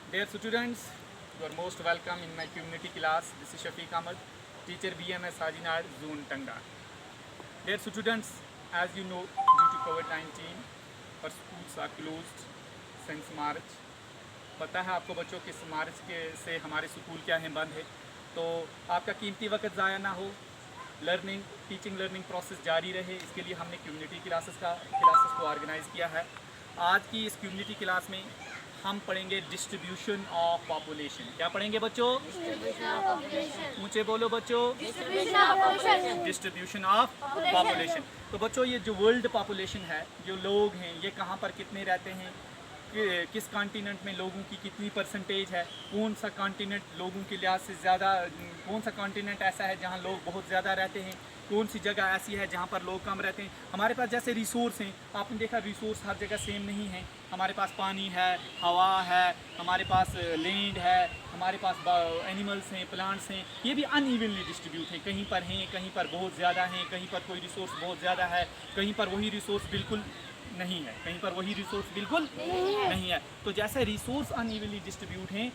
Dear students, you are most welcome in my community class. This is Shafiq Ahmed, teacher BMS Hajinad, Zone Tanga. Dear students, as you know, due to COVID-19, our schools are closed since March. पता है आपको बच्चों कि मार्च के से हमारे school क्या है बंद है, तो आपका कीमती वक्त ज़ाया ना हो, टीचिंग लर्निंग प्रोसेस जारी रहे, इसके लिए हमने कम्युनिटी क्लासेस को ऑर्गेनाइज़ किया है। आज की इस कम्युनिटी क्लास में हम पढ़ेंगे डिस्ट्रीब्यूशन ऑफ पॉपुलेशन। क्या पढ़ेंगे बच्चों? ऊंचे बोलो बच्चों। Distribution of population. तो बच्चों, ये जो वर्ल्ड पॉपुलेशन है, जो लोग हैं, ये कहाँ पर कितने रहते हैं, किस कॉन्टिनेंट में लोगों की कितनी परसेंटेज है, कौन सा कॉन्टिनेंट लोगों के लिहाज से ज़्यादा, कौन सा कॉन्टिनेंट ऐसा है जहाँ लोग बहुत ज़्यादा रहते हैं, कौन सी जगह ऐसी है जहाँ पर लोग कम रहते हैं। हमारे पास जैसे रिसोर्स हैं, आपने देखा रिसोर्स हर जगह सेम नहीं है। हमारे पास पानी है, हवा है, हमारे पास लैंड है, हमारे पास एनिमल्स हैं, प्लांट्स हैं, ये भी अनइवनली डिस्ट्रीब्यूट हैं। कहीं पर हैं, कहीं पर बहुत ज़्यादा हैं, कहीं पर कोई रिसोर्स बहुत ज़्यादा है, कहीं पर वही रिसोर्स बिल्कुल नहीं है, कहीं पर वही रिसोर्स बिल्कुल नहीं है। तो जैसे रिसोर्स अनइवनली डिस्ट्रीब्यूट हैं,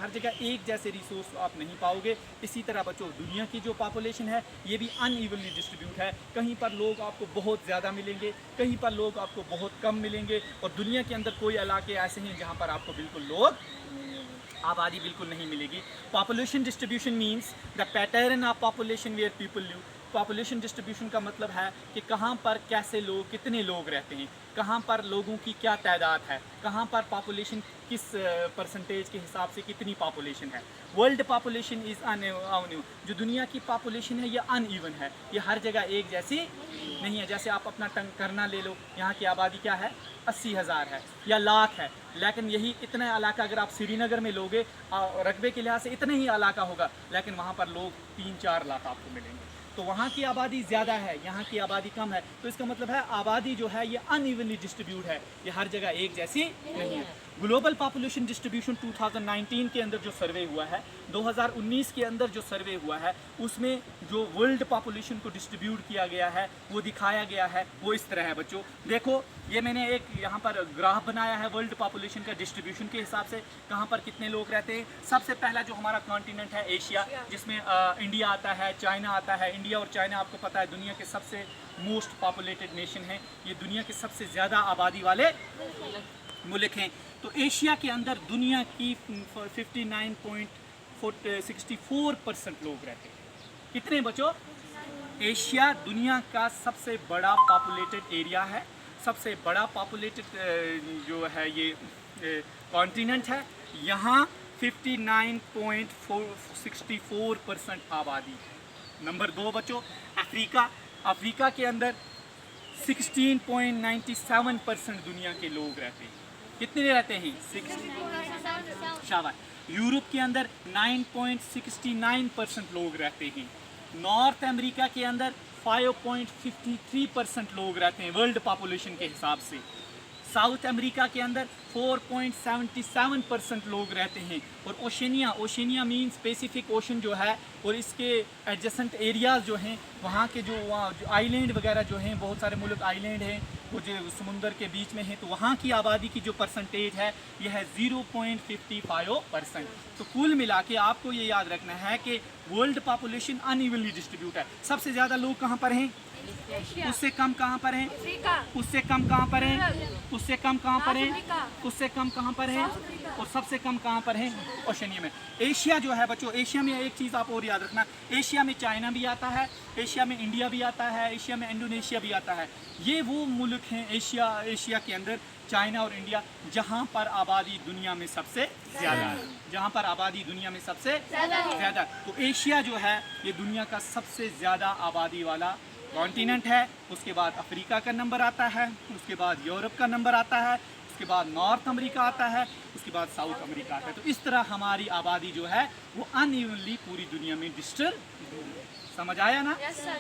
हर जगह एक जैसे रिसोर्स आप नहीं पाओगे। इसी तरह बच्चों, दुनिया की जो पॉपुलेशन है ये भी अनइवनली डिस्ट्रीब्यूट है। कहीं पर लोग आपको बहुत ज़्यादा मिलेंगे, कहीं पर लोग आपको बहुत कम मिलेंगे, और दुनिया के अंदर कोई इलाके ऐसे हैं जहाँ पर आपको बिल्कुल आबादी बिल्कुल नहीं मिलेगी। Population distribution means the pattern of population where people live. Population distribution का मतलब है कि कहाँ पर कैसे लोग, कितने लोग रहते हैं, कहाँ पर लोगों की क्या तादाद है, कहाँ पर पॉपुलेशन किस परसेंटेज के हिसाब से कितनी पॉपुलेशन है। World population is uneven. जो दुनिया की पॉपुलेशन है ये अनइवन है, ये हर जगह एक जैसी नहीं है। जैसे आप अपना करना ले लो, यहाँ की आबादी क्या है, 80,000 है या लाख है, लेकिन यही इतना इलाका अगर आप श्रीनगर में लोगे, रकबे के लिहाज से इतना ही इलाका होगा, लेकिन वहाँ पर लोग 3-4 लाख आपको मिलेंगे। तो वहाँ की आबादी ज़्यादा है, यहाँ की आबादी कम है। तो इसका मतलब है आबादी जो है ये अनइवनली डिस्ट्रीब्यूट है, ये हर जगह एक जैसी नहीं है। ग्लोबल पॉपुलेशन डिस्ट्रीब्यूशन 2019 के अंदर जो सर्वे हुआ है, 2019 के अंदर जो सर्वे हुआ है, उसमें जो वर्ल्ड पॉपुलेशन को डिस्ट्रीब्यूट किया गया है वो दिखाया गया है, वो इस तरह है बच्चों। देखो, ये मैंने एक यहाँ पर ग्राफ बनाया है वर्ल्ड पॉपुलेशन का डिस्ट्रीब्यूशन के हिसाब से, कहाँ पर कितने लोग रहते हैं। सबसे पहला जो हमारा कॉन्टिनेंट है एशिया, जिसमें इंडिया आता है, चाइना आता है। इंडिया और चाइना आपको पता है दुनिया के सबसे मोस्ट पॉपुलेटेड नेशन हैं, ये दुनिया के सबसे ज़्यादा आबादी वाले मुल्क हैं। तो एशिया के अंदर दुनिया की 59.64% लोग रहते हैं। कितने बच्चों? एशिया दुनिया का सबसे बड़ा पॉपुलेटेड एरिया है, सबसे बड़ा पॉपुलेटेड जो है ये कॉन्टिनेंट है। यहाँ 59.64% आबादी। नंबर 2 बच्चों, अफ्रीका के अंदर 16.97% दुनिया के लोग रहते हैं। कितने रहते हैं? 60। शाबाश। यूरोप के अंदर 9.69% लोग रहते हैं। नॉर्थ अमेरिका के अंदर 5.53% लोग रहते हैं वर्ल्ड पॉपुलेशन के हिसाब से। साउथ अमेरिका के अंदर 4.77% लोग रहते हैं। और ओशनिया मीन्स पैसिफिक ओशन जो है, और इसके एडजेसेंट एरियाज़ जो हैं, वहाँ के जो आइलैंड वगैरह जो हैं, बहुत सारे मुल्क आइलैंड हैं वो जो समुंदर के बीच में हैं, तो वहाँ की आबादी की जो परसेंटेज है यह है 0.55%। तो कुल मिला के आपको ये याद रखना है कि वर्ल्ड पॉपुलेशन अनइवनली डिस्ट्रीब्यूट है। सबसे ज़्यादा लोग कहाँ पर हैं? उससे कम कहाँ पर हैं? उससे कम कहाँ पर हैं? उससे कम कहाँ पर हैं? उससे कम कहाँ पर हैं? और सबसे कम कहाँ पर हैं? ओशनिया में। एशिया जो है बच्चों, एशिया में एक चीज़ आप और याद रखना, एशिया में चाइना भी आता है, एशिया में इंडिया भी आता है, एशिया में इंडोनेशिया भी आता है। ये वो मुल्क हैं एशिया के अंदर, चाइना और इंडिया, जहाँ पर आबादी दुनिया में सबसे ज़्यादा है, जहाँ पर आबादी दुनिया में सबसे ज़्यादा। तो एशिया जो है ये दुनिया का सबसे ज़्यादा आबादी वाला कॉन्टिनेंट है। उसके बाद अफ्रीका का नंबर आता है, उसके बाद यूरोप का नंबर आता है, उसके बाद नॉर्थ अमेरिका आता है, उसके बाद साउथ अमेरिका आता है। तो इस तरह हमारी आबादी जो है वो अनइवनली पूरी दुनिया में डिस्ट्रीब्यूट। समझ आया ना? Yes, sir.